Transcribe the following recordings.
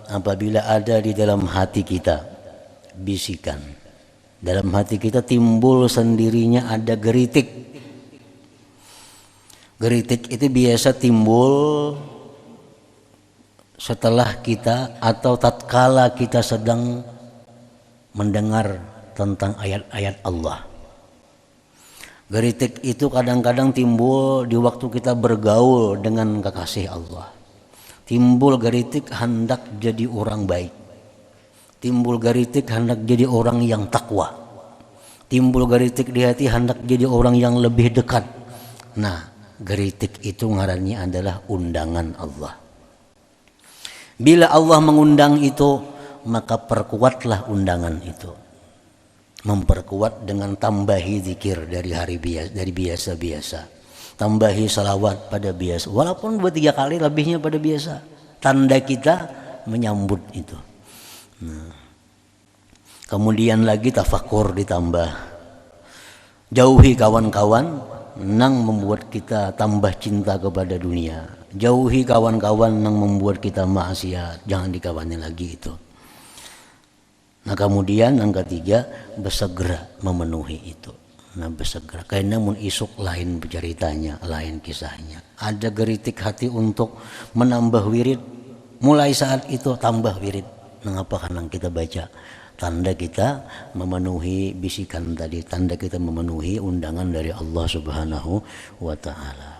apabila ada di dalam hati kita bisikan, dalam hati kita timbul sendirinya ada geritik. Geritik itu biasa timbul setelah kita atau tatkala kita sedang mendengar tentang ayat-ayat Allah. Geritik itu kadang-kadang timbul di waktu kita bergaul dengan kekasih Allah. Timbul geritik hendak jadi orang baik. Timbul geritik hendak jadi orang yang takwa. Timbul geritik di hati hendak jadi orang yang lebih dekat. Nah, geritik itu ngarannya adalah undangan Allah. Bila Allah mengundang itu, maka perkuatlah undangan itu. Memperkuat dengan tambahi zikir dari biasa-biasa. Tambahi salawat pada biasa. Walaupun 2-3 kali lebihnya pada biasa. Tanda kita menyambut itu. Nah. Kemudian lagi tafakur ditambah. Jauhi kawan-kawan nang membuat kita tambah cinta kepada dunia. Jauhi kawan-kawan yang membuat kita maksiat, jangan dikawani lagi itu. Nah kemudian yang ketiga, bersegera memenuhi itu. Nah bersegera, karena mun isuk lain ceritanya, lain kisahnya. Ada geritik hati untuk menambah wirid, mulai saat itu tambah wirid. Mengapa? Karena kita baca, tanda kita memenuhi bisikan tadi, tanda kita memenuhi undangan dari Allah Subhanahu wa Ta'ala.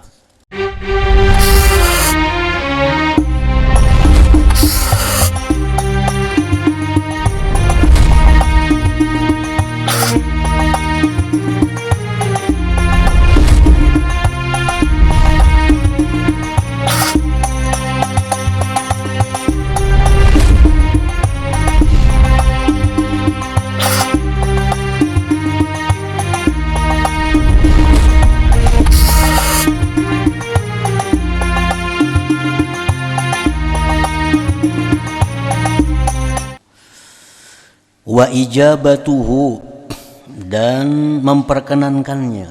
Wa ijabatuhu, dan memperkenankannya.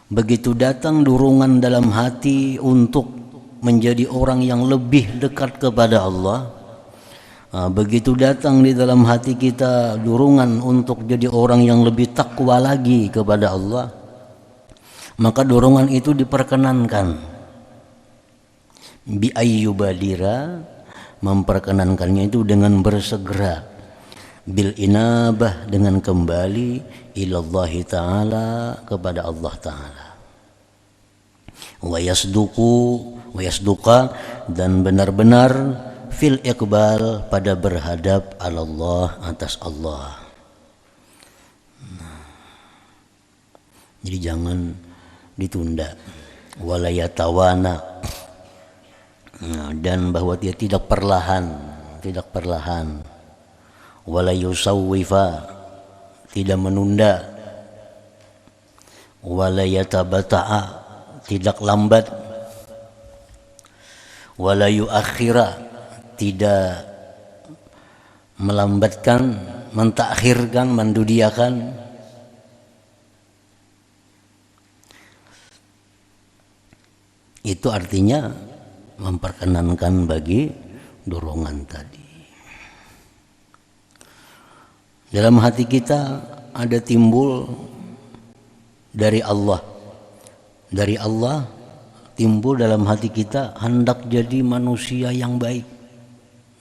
Begitu datang dorongan dalam hati untuk menjadi orang yang lebih dekat kepada Allah, begitu datang di dalam hati kita dorongan untuk jadi orang yang lebih takwa lagi kepada Allah, maka dorongan itu diperkenankan. Bi ayyubadira, memperkenankannya itu dengan bersegera. Bil inabah, dengan kembali ilallahi ta'ala, kepada Allah ta'ala. Wa yasduqa, dan benar-benar fil iqbal, pada berhadap Allah, atas Allah. Jadi jangan ditunda. Wala yatawana, dan bahwa dia tidak perlahan. Wala yusawwifa, tidak menunda. Wala yatabata'a, tidak lambat. Wala yuakhira, tidak melambatkan, mentakhirkan, mendudiakan. Itu artinya memperkenankan bagi dorongan tadi. Dalam hati kita ada timbul dari Allah. Dari Allah timbul dalam hati kita hendak jadi manusia yang baik.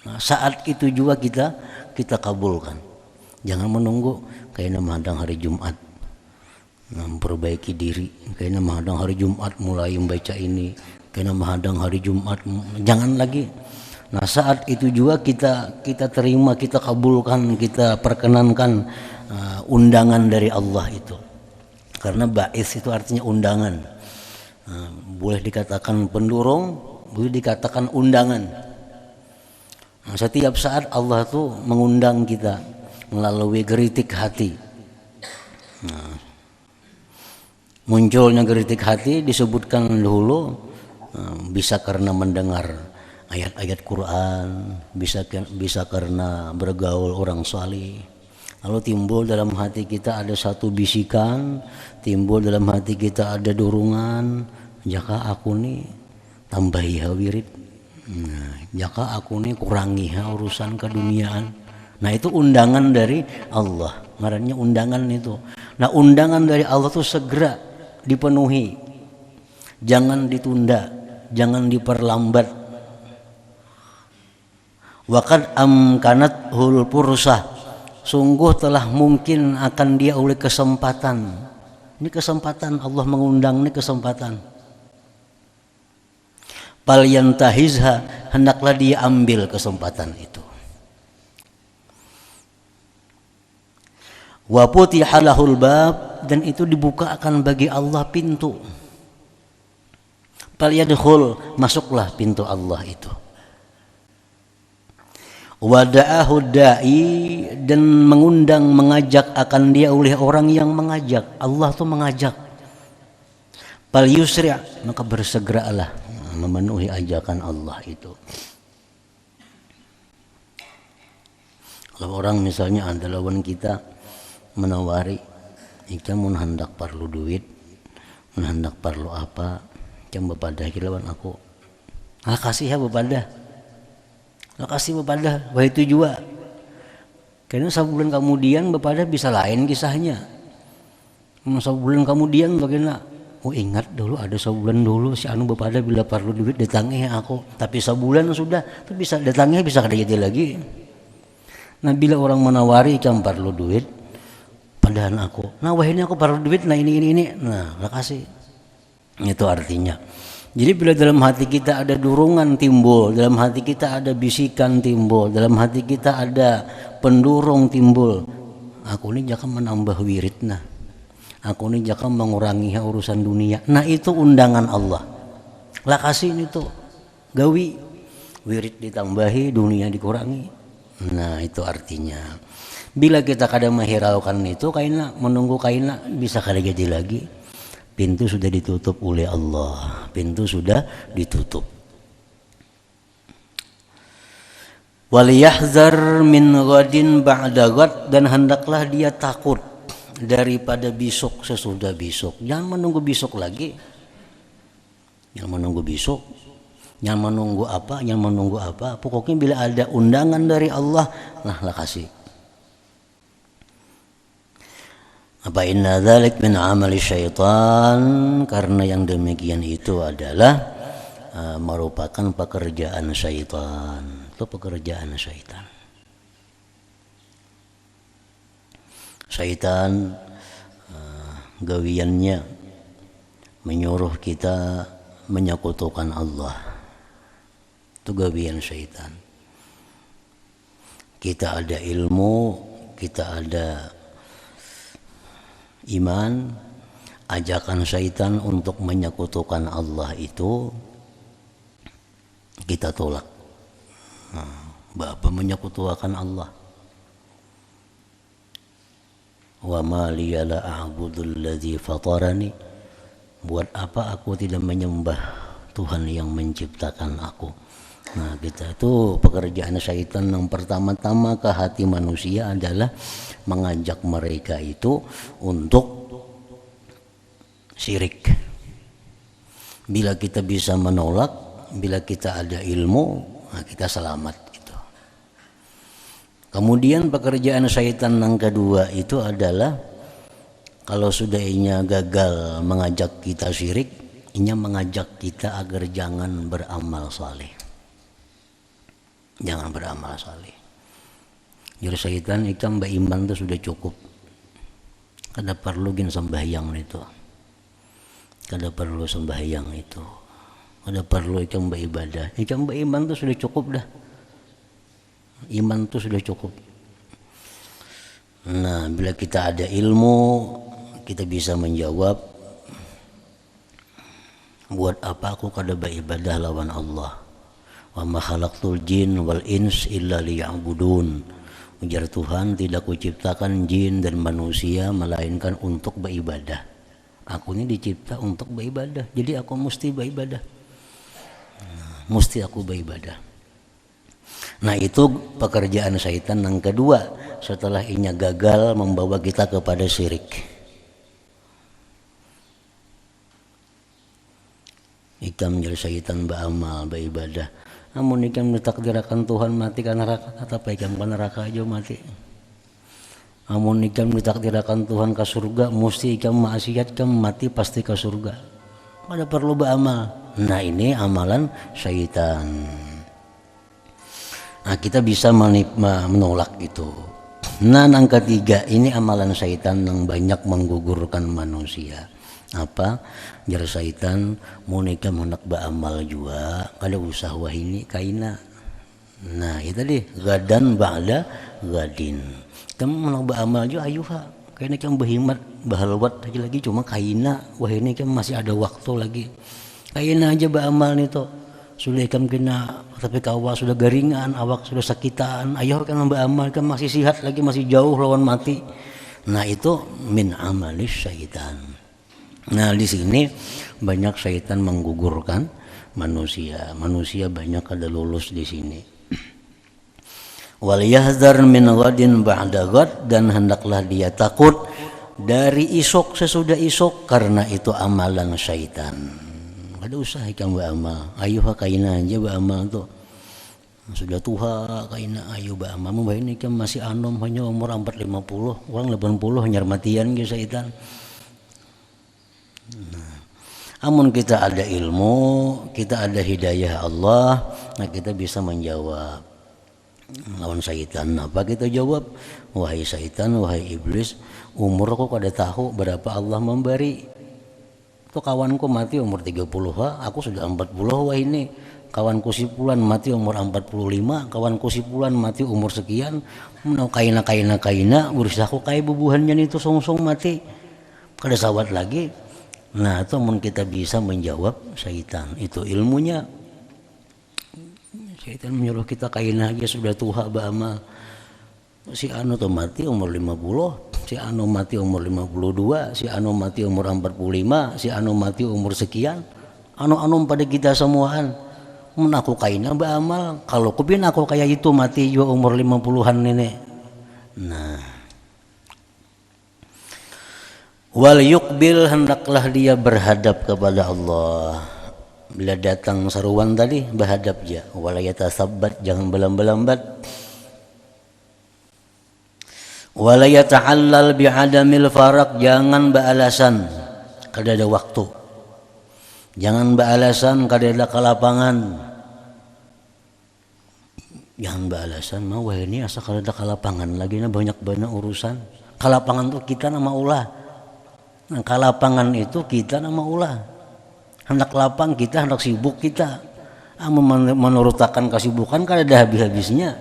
Nah, saat itu juga kita kabulkan. Jangan menunggu kayaknya menghadang hari Jumat, memperbaiki diri. Kayaknya menghadang hari Jumat mulai membaca ini. Kayaknya menghadang hari Jumat, jangan lagi. Nah saat itu juga kita terima, kita kabulkan, kita perkenankan undangan dari Allah itu. Karena ba'is itu artinya undangan. Boleh dikatakan pendorong, boleh dikatakan undangan. Nah, setiap saat Allah tuh mengundang kita melalui geritik hati. Nah, munculnya geritik hati disebutkan dahulu, bisa karena mendengar ayat-ayat Quran, bisa karena bergaul orang salih. Lalu timbul dalam hati kita ada satu bisikan, timbul dalam hati kita ada dorongan, jaka aku nih tambahi wirid. Nah, jaka aku nih kurangi urusan keduniaan. Nah itu undangan dari Allah, ngarannya undangan itu. Nah undangan dari Allah tuh segera dipenuhi, jangan ditunda, jangan diperlambat. Waqad amkanat hul pursah, sungguh telah mungkin akan dia oleh kesempatan. Ini kesempatan Allah mengundang, ini kesempatan. Fal yantahizha, hendaklah dia ambil kesempatan itu. Wa futiha lahul bab, dan itu dibukakan bagi Allah pintu. Fal yadkhul, masuklah pintu Allah itu. Wa da'ahu da'i, dan mengundang, mengajak akan dia oleh orang yang mengajak. Allah tuh mengajak. Fal yusri', maka bersegeralah memenuhi ajakan Allah itu. Kalau orang misalnya ada lawan kita menawari, ika mun hendak perlu duit, mun hendak perlu apa, jam bepadah lawan aku. Ah kasih ya bepadah. Lah kasih bepadah, wah itu juga. Karena sebulan kemudian bepadah bisa lain kisahnya. Sebulan kemudian bagaimana? Oh ingat dulu ada sebulan dulu si anu bepada bila perlu duit datangnya aku, tapi sebulan sudah itu bisa datangnya bisa kada jadi lagi. Nah bila orang menawari jam perlu duit padahal aku, nah wah ini aku perlu duit, nah ini, nah lah kasih. Itu artinya. Jadi bila dalam hati kita ada dorongan timbul, dalam hati kita ada bisikan timbul, dalam hati kita ada pendorong timbul, aku ini jangan menambah wirid nah. Aku ini jangan mengurangi urusan dunia. Nah itu undangan Allah. Lah kasih itu gawi, wirid ditambahi, dunia dikurangi. Nah itu artinya. Bila kita kadang menghiraukan itu, kaina menunggu kaina bisa kada jadi lagi. Pintu sudah ditutup oleh Allah. Pintu sudah ditutup. Waliyahzar min ghadin ba'da ghad, dan hendaklah dia takut daripada besok sesudah besok. Jangan menunggu besok lagi. Jangan menunggu besok. Jangan menunggu apa, jangan menunggu apa. Pokoknya bila ada undangan dari Allah, lah kasih. Apa inna dzalik min amali syaitan, karena yang demikian itu adalah merupakan pekerjaan syaitan. Itu pekerjaan syaitan. Syaitan gawiannya menyuruh kita menyekutukan Allah. Itu gawian syaitan. Kita ada ilmu, kita ada iman, ajakan syaitan untuk menyekutukan Allah itu kita tolak. Bapak menyekutukan Allah. Wa ma liya la a'budul ladzi fatarani, buat apa aku tidak menyembah Tuhan yang menciptakan aku. Nah kita itu pekerjaan syaitan yang pertama-tama ke hati manusia adalah mengajak mereka itu untuk syirik. Bila kita bisa menolak, bila kita ada ilmu, nah kita selamat. Kemudian pekerjaan syaitan yang kedua itu adalah kalau sudah inya gagal mengajak kita syirik, inya mengajak kita agar jangan beramal saleh. Jangan beramal saleh. Jadi syaitan ikam beriman itu sudah cukup. Kada perlu gin sembahyang itu. Kada perlu sembahyang itu. Kada perlu ikam beribadah. Ikam beriman itu sudah cukup dah. Iman itu sudah cukup. Nah, bila kita ada ilmu, kita bisa menjawab, buat apa aku kada beribadah lawan Allah? Wa ma khalaqtul jin wal ins illa liya'budun. Ujar Tuhan, tidak kuciptakan jin dan manusia melainkan untuk beribadah. Aku ini dicipta untuk beribadah, jadi aku mesti beribadah. Mesti aku beribadah. Nah itu pekerjaan syaitan yang kedua setelah inya gagal membawa kita kepada syirik. Ikam jadi syaitan beramal, beribadah. Amun ikam ditakdirakan Tuhan mati ke neraka, kata apa ikam ke neraka aja mati. Amun ikam ditakdirakan Tuhan ke surga, mesti ikam maksiat ikam mati pasti ke surga. Ada perlu beramal. Nah ini amalan syaitan. Nah kita bisa menolak itu. Nah yang ketiga ini amalan syaitan yang banyak menggugurkan manusia. Apa? Jar syaitan mau nikah hendak beramal juga kada usah wah ini kaina. Nah itu tadi gadan ba'da gadin. Kamu hendak beramal juga ayuha. Kaina kamu berhimat bahalwat lagi cuma kaina wah ini kamu masih ada waktu lagi. Kaina aja beramal nito. Sudah kamu kena tapi awak sudah garingan, awak sudah sakitan. Ayo kan beramal kan masih sihat lagi masih jauh lawan mati. Nah itu min amalis syaitan. Nah di sini banyak syaitan menggugurkan manusia. Manusia banyak ada lulus di sini. Wal yahzar min ghadin ba'da ghad, dan hendaklah dia takut dari isok sesudah isok karena itu amalan syaitan. Ada usah ikam beramal. Ayo kaina aja beramal tuh. Sudah tua kaina ayo beramal. Mubah ini kan masih anom hanya umur 450, orang 80 hanya matian ke syaitan. Nah, amun kita ada ilmu, kita ada hidayah Allah, nah kita bisa menjawab lawan syaitan. Apa kita jawab? Wahai syaitan, wahai iblis, umur kok kada tahu berapa Allah memberi. Tuh kawanku mati umur 30, aku sudah 40 wah ini. Kawanku si pulan mati umur 45, kawanku si pulan mati umur sekian. Mau kaina berusaha aku kayak bubuhannya itu song-song mati. Kada sawat lagi. Nah itu mun kita bisa menjawab syaitan, itu ilmunya. Syaitan menyuruh kita kaina aja sudah tua beramal. Si anu tuh mati umur 50, si anu mati umur 52, si anu mati umur 45, si anu mati umur sekian. Anu pada kita semuaan. Mun aku kaina beramal, kalau kupin aku kayak itu mati juga umur 50-an nenek. Nah, wal yukbil, hendaklah dia berhadap kepada Allah. Bila datang seruan tadi berhadap dia. Wala yatasabbat, jangan belambat. Wala yata'allal bi'adamil faraq, jangan beralasan kada ada waktu. Jangan beralasan kada ada kelapangan. Jangan beralasan mau wah ini asa kada ada kelapangan lagi na banyak urusan. Kelapangan tuh kita nama ulah. Nah, kalapangan itu kita nama ulah. Hendak lapang kita, hendak sibuk kita. Menurutakan kesibukan kan ada habis-habisnya.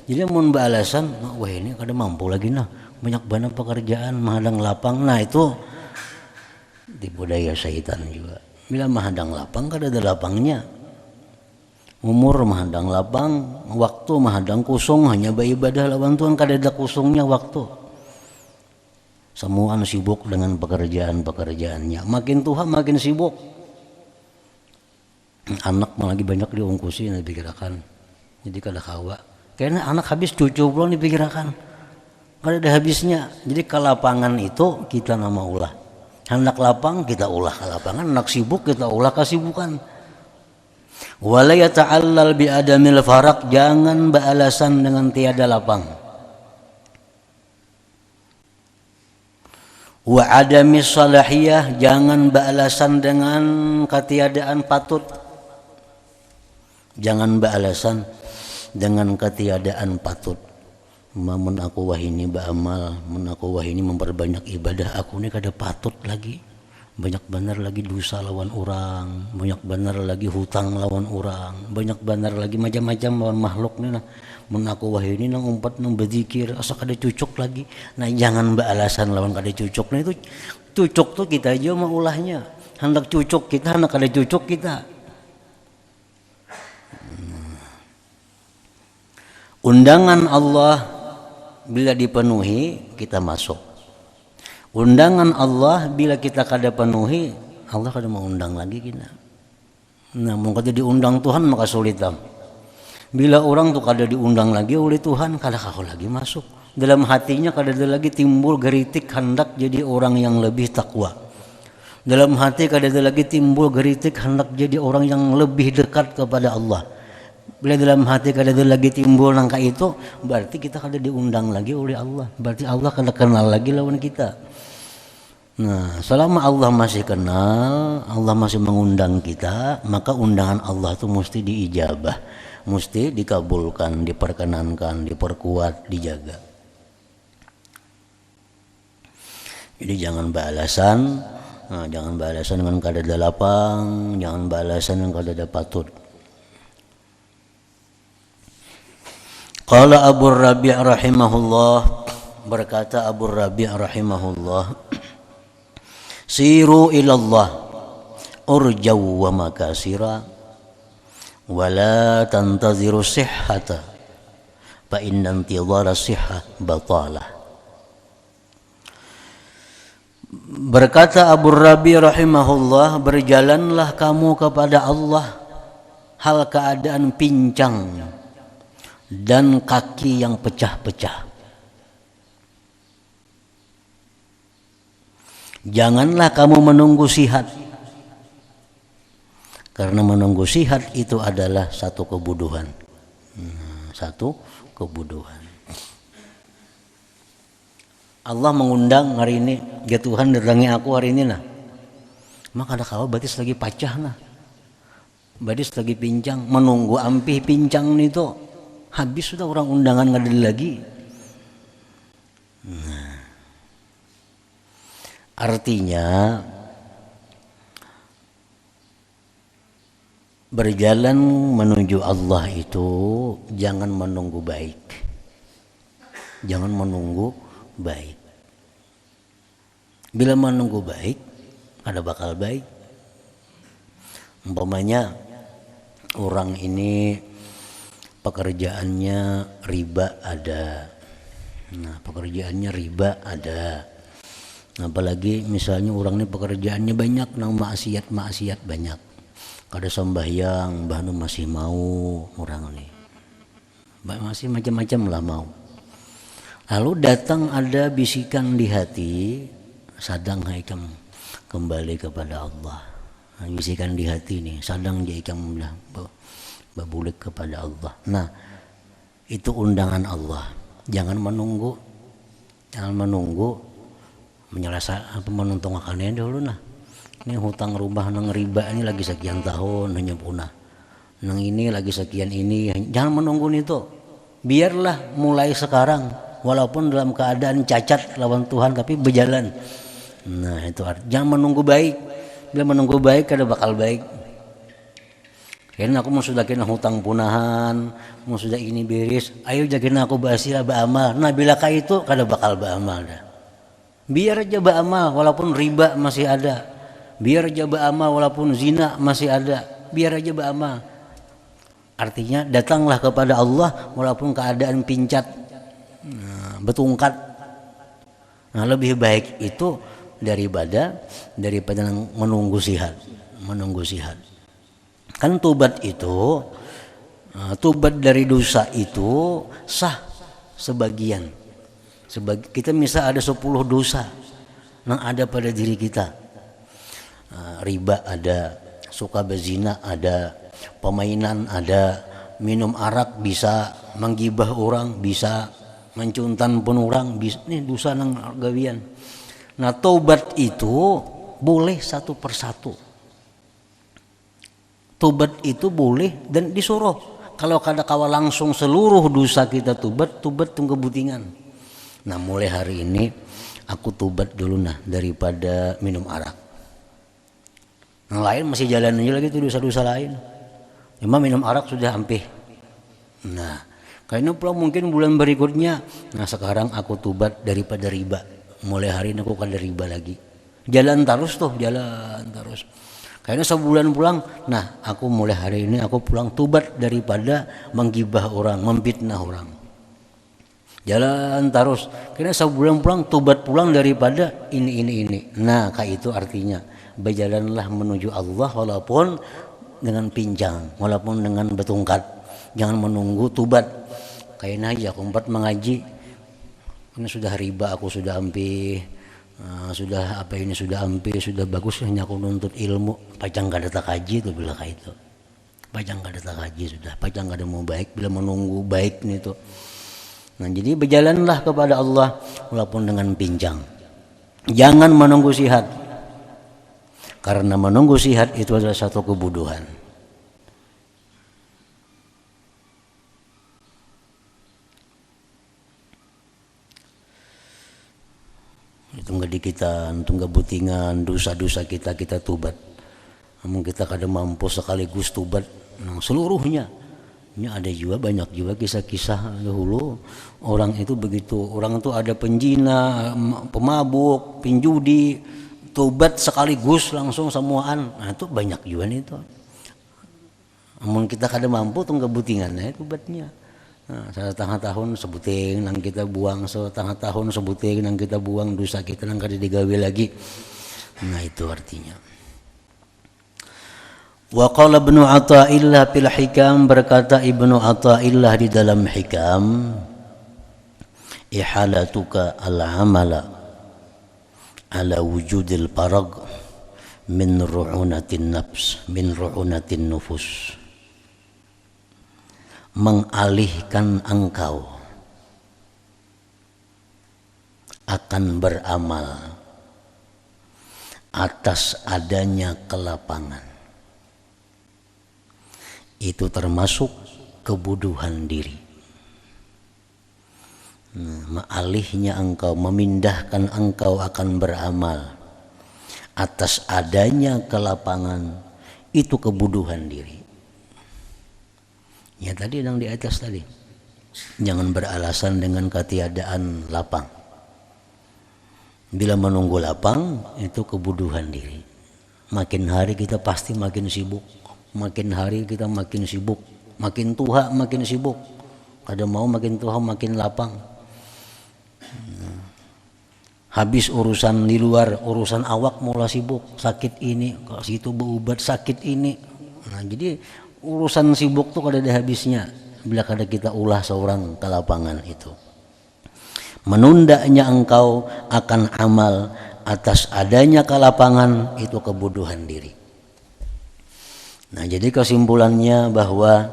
Jadi mau beralasan, wah ini kada mampu lagi nah. Banyak pekerjaan, menghadang lapang. Nah itu tipu daya syaitan juga. Bila menghadang lapang kada ada lapangnya. Umur menghadang lapang, waktu menghadang kusung, hanya beribadah lawan Tuhan kada ada kusungnya waktu. Semua sibuk dengan pekerjaannya. Makin tua makin sibuk. Anak lagi banyak diungkusi dipikirkan. Jadi kada kawa. Karena anak habis cucu belum dipikirkan. Kada ada habisnya. Jadi kelapangan itu kita nama ulah. Hendak lapang kita ulah kelapangan. Hendak sibuk kita ulah kesibukan. Wala yata'allal bi adamil faraq, jangan beralasan dengan tiada lapang. Wa adamis salahiyah, jangan beralasan dengan ketiadaan patut. Jangan beralasan dengan ketiadaan patut. Mun aku wah ini beramal, mun aku wah ini memperbanyak ibadah, aku ini kada patut lagi. Banyak benar lagi dosa lawan orang, banyak benar lagi hutang lawan orang, banyak benar lagi macam-macam lawan makhluk ni nah. Mun aku wah ini nang umpat nang berzikir asa kada cucuk lagi. Nah jangan beralasan lawan kada cucuk. Nah itu cucuk tuh kita aja mau ulahnya. Hendak cucuk kita, hendak kada cucuk kita. Undangan Allah bila dipenuhi kita masuk. Undangan Allah bila kita kada penuhi, Allah kada mau undang lagi kita. Nah, mau kada diundang Tuhan maka sulitan. Bila orang tuh kada diundang lagi oleh Tuhan, kada kau lagi masuk. Dalam hatinya kada ada lagi timbul geritik hendak jadi orang yang lebih takwa. Dalam hati kada ada lagi timbul geritik hendak jadi orang yang lebih dekat kepada Allah. Bila dalam hati kada ada lagi timbul nangka itu, berarti kita kada diundang lagi oleh Allah. Berarti Allah kada kenal lagi lawan kita. Nah, selama Allah masih kenal, Allah masih mengundang kita, maka undangan Allah itu mesti diijabah, mesti dikabulkan, diperkenankan, diperkuat, dijaga. Jadi jangan balasan, jangan balasan dengan kada ada lapang, jangan balasan dengan kada ada patut. Qala Abu Rabi' rahimahullah, berkata Abu Rabi' rahimahullah, siru ilallah urjaw wa makasira wa la tantaziru sihhata fa inna intidhara sihhah batalah. Berkata Abu Rabi' rahimahullah, berjalanlah kamu kepada Allah hal keadaan pincang dan kaki yang pecah-pecah. Janganlah kamu menunggu sihat, karena menunggu sihat itu adalah satu kebodohan. Satu kebodohan. Allah mengundang hari ini, ya Tuhan datangi aku hari ini nah. Maka ada kalau batis lagi pacah nah, batis lagi pincang, menunggu ampih pincang itu habis sudah orang undangan nggak ada lagi. Nah, artinya berjalan menuju Allah itu jangan menunggu baik, jangan menunggu baik. Bila menunggu baik, ada bakal baik. Umpamanya orang ini pekerjaannya riba ada, nah pekerjaannya riba ada. Apalagi misalnya orang ini pekerjaannya banyak, nang maksiat banyak. Kada sembahyang, bahnu masih mau orang ini, masih macam-macam lah mau. Lalu datang ada bisikan di hati, sadang haikam kembali kepada Allah. Bisikan di hati nih, sadang haikam babulik kepada Allah. Nah, itu undangan Allah. Jangan menunggu menyelesaikan apa menuntungannya dulu nah. Ini hutang rumah nang riba ini lagi sekian tahun hanya punah. Nang ini lagi sekian ini, jangan menunggu itu. Biarlah mulai sekarang. Walaupun dalam keadaan cacat lawan Tuhan tapi berjalan. Nah itu jangan menunggu baik. Bila menunggu baik kada bakal baik. Karena aku mau sudah kena hutang punahan, mau sudah ini beres. Ayo jagina aku basila beramal. Nah bila kah itu kada bakal beramal dah. Biar aja beramal walaupun riba masih ada. Biar aja beramal walaupun zina masih ada. Biar aja beramal. Artinya datanglah kepada Allah walaupun keadaan pincat. Betungkat. Nah lebih baik itu daripada menunggu sihat. Kan tobat itu, tobat dari dosa itu sah sebagian. Kita misal ada 10 dosa yang ada pada diri kita. Riba ada, suka berzina ada, pemainan ada, minum arak bisa, menggibah orang bisa, mencuntan pun orang bisa. Ini dosa nang gawian. Nah tobat itu boleh satu persatu. Tobat itu boleh dan disuruh. Kalau kada kawa langsung seluruh dosa kita tobat tunggu kebutingan. Nah mulai hari ini aku tobat dulu nah daripada minum arak. Yang lain masih jalan aja lagi tuh dosa-dosa lain. Cuma minum arak sudah ampih. Nah kayaknya pula mungkin bulan berikutnya. Nah sekarang aku tobat daripada riba. Mulai hari ini aku kada riba lagi. Jalan terus. Kayaknya sebulan pulang. Nah aku mulai hari ini aku pulang tobat daripada menggibah orang, memfitnah orang. Jalan terus. Kayaknya sebulan pulang tobat pulang daripada ini. Nah kayak itu artinya berjalanlah menuju Allah walaupun dengan pincang, walaupun dengan betungkat. Jangan menunggu tobat. Kayaknya aja aku mengaji. Ini sudah riba aku sudah ampih. Sudah apa ini sudah ampir sudah bagus hanya aku nuntut ilmu pacang kada tak kaji itu bila kayak itu pajang kada tak haji sudah, pajang kada mau baik bila menunggu baik nih tuh. Nah jadi berjalanlah kepada Allah walaupun dengan pincang. Jangan menunggu sihat, karena menunggu sihat itu adalah satu kebodohan. Tunggu di kita, tunggu butingan dosa-dosa kita tubat. Namun kita kadang mampu sekaligus tubat seluruhnya. Ini ada juga banyak juga kisah-kisah dahulu orang itu begitu, orang itu ada penjina, pemabuk, penjudi, tubat sekaligus langsung semuaan. Nah itu banyak juga nih itu. Namun kita kadang mampu tunggu butingan tubatnya. Nah, setengah tahun sebuting nang kita buang, setengah tahun sebuting nang kita buang dosa kita nang kada digawe lagi. Nah itu artinya. Wa qala Ibnu Athaillah fil Hikam, berkata Ibnu Athaillah di dalam Hikam, ihalatuka al-amala ala wujudil farag min ru'unatin nafs, min ru'unatin nufus. Mengalihkan engkau akan beramal atas adanya kelapangan, itu termasuk kebodohan diri. Mengalihnya engkau, memindahkan engkau akan beramal atas adanya kelapangan, itu kebodohan diri. Ya tadi yang di atas tadi, jangan beralasan dengan ketiadaan lapang. Bila menunggu lapang itu kebodohan diri. Makin hari kita pasti makin sibuk, makin hari kita makin sibuk, makin tua makin sibuk. Kada mau makin tua makin lapang. Habis urusan di luar, urusan awak mulai sibuk, sakit ini, kalau situ berobat sakit ini. Nah jadi urusan sibuk tuh kada ada habisnya bila kada kita ulah seorang ke lapangan itu. Menundanya engkau akan amal atas adanya kelapangan, itu kebodohan diri. Nah jadi kesimpulannya bahwa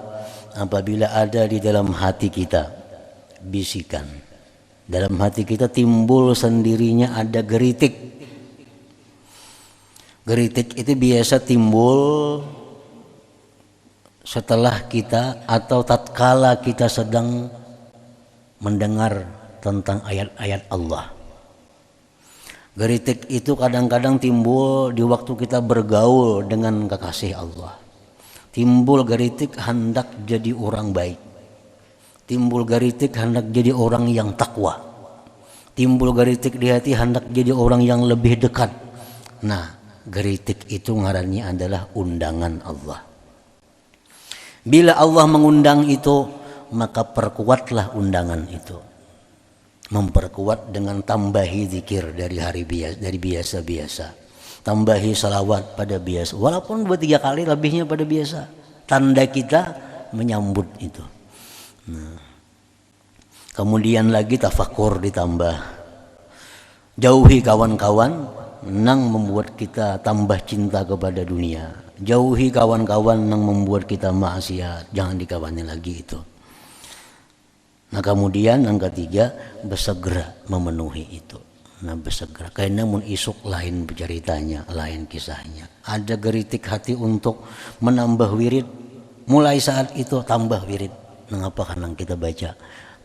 apabila ada di dalam hati kita bisikan, dalam hati kita timbul sendirinya ada geritik. Geritik itu biasa timbul setelah kita atau tatkala kita sedang mendengar tentang ayat-ayat Allah. Geritik itu kadang-kadang timbul di waktu kita bergaul dengan kekasih Allah. Timbul geritik hendak jadi orang baik. Timbul geritik hendak jadi orang yang takwa. Timbul geritik di hati hendak jadi orang yang lebih dekat. Nah, geritik itu ngarannya adalah undangan Allah. Bila Allah mengundang itu, maka perkuatlah undangan itu. Memperkuat dengan tambahi zikir dari hari biasa, dari biasa-biasa. Tambahi salawat pada biasa. Walaupun 2-3 kali lebihnya pada biasa. Tanda kita menyambut itu. Nah, kemudian lagi tafakur ditambah. Jauhi kawan-kawan nang membuat kita tambah cinta kepada dunia. Jauhi kawan-kawan yang membuat kita maksiat, jangan dikawani lagi itu. Nah kemudian yang ketiga, bersegera memenuhi itu. Nah bersegera, karena mun isuk lain ceritanya, lain kisahnya. Ada geritik hati untuk menambah wirid, mulai saat itu tambah wirid. Mengapa? Karena kita baca,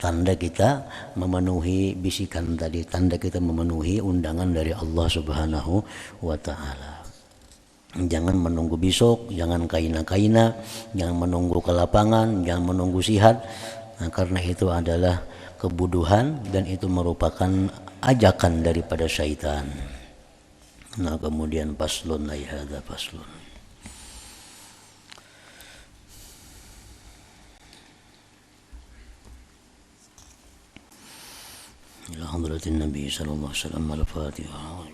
tanda kita memenuhi bisikan tadi, tanda kita memenuhi undangan dari Allah Subhanahu wa Ta'ala. Jangan menunggu besok, jangan kaina-kaina, jangan menunggu ke lapangan, jangan menunggu sihat. Nah, karena itu adalah kebodohan dan itu merupakan ajakan daripada syaitan. Nah kemudian paslun ayhada paslun. Ila hadratin Nabi sallallahu alaihi wasallam al-Fatihah.